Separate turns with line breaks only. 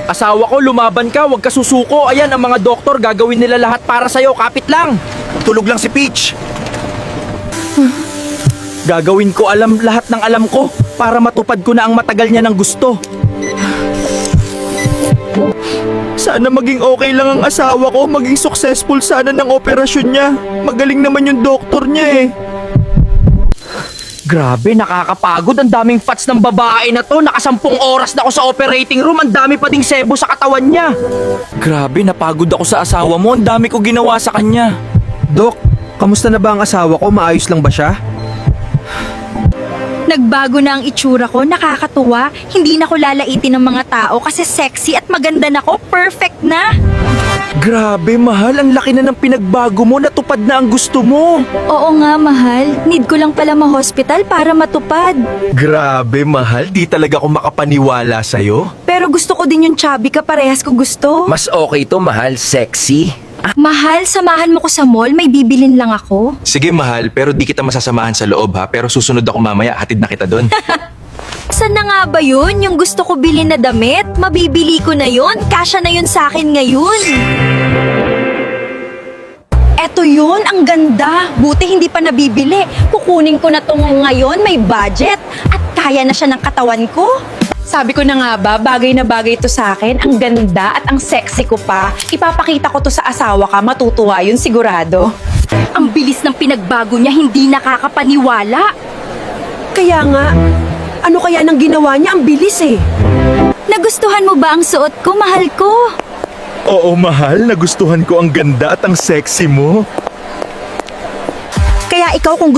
Asawa ko, lumaban ka, huwag ka susuko. Ayan, ang mga doktor, gagawin nila lahat para sa'yo. Kapit lang.
Tulog lang si Peach.
Gagawin ko lahat ng alam ko para matupad ko na ang matagal niya ng gusto. Sana maging okay lang ang asawa ko, maging successful sana ng operasyon niya. Magaling naman yung doktor niya eh. Grabe, nakakapagod. Ang daming fats ng babae na to. Nakasampung oras na ako sa operating room. Ang dami pa ding sebo sa katawan niya. Grabe, napagod ako sa asawa mo. Ang dami ko ginawa sa kanya.
Dok, kamusta na ba ang asawa ko? Maayos lang ba siya?
Nagbago na ang itsura ko, nakakatuwa. Hindi na ko lalaitin ng mga tao kasi sexy at maganda na ko. Perfect na!
Grabe, mahal. Ang laki na ng pinagbago mo. Natupad na ang gusto mo.
Oo nga, mahal. Need ko lang pala ma-hospital para matupad.
Grabe, mahal. Di talaga ako makapaniwala sa'yo.
Pero gusto ko din yung chubby ka, parehas ko gusto.
Mas okay to, mahal. Sexy.
Mahal, samahan mo ko sa mall, may bibilin lang ako.
Sige, mahal. Pero di kita masasamahan sa loob, ha? Pero susunod ako mamaya. Hatid na kita doon.
Saan na nga ba yun? Yung gusto ko bilhin na damit? Mabibili ko na yun. Kasya na yun sa akin ngayon. Eto yun, ang ganda. Buti hindi pa nabibili. Kukunin ko na tong ngayon, may budget. At kaya na siya ng katawan ko.
Sabi ko na nga ba, bagay na bagay ito sa akin. Ang ganda at ang sexy ko pa. Ipapakita ko to sa asawa ka, matutuwa yun sigurado.
Ang bilis ng pinagbago niya, hindi nakakapaniwala.
Kaya nga, ano kaya nang ginawa niya? Ang bilis eh.
Nagustuhan mo ba ang suot ko, mahal ko?
Oo, mahal. Nagustuhan ko ang ganda at ang sexy mo.
Kaya ikaw kung gusto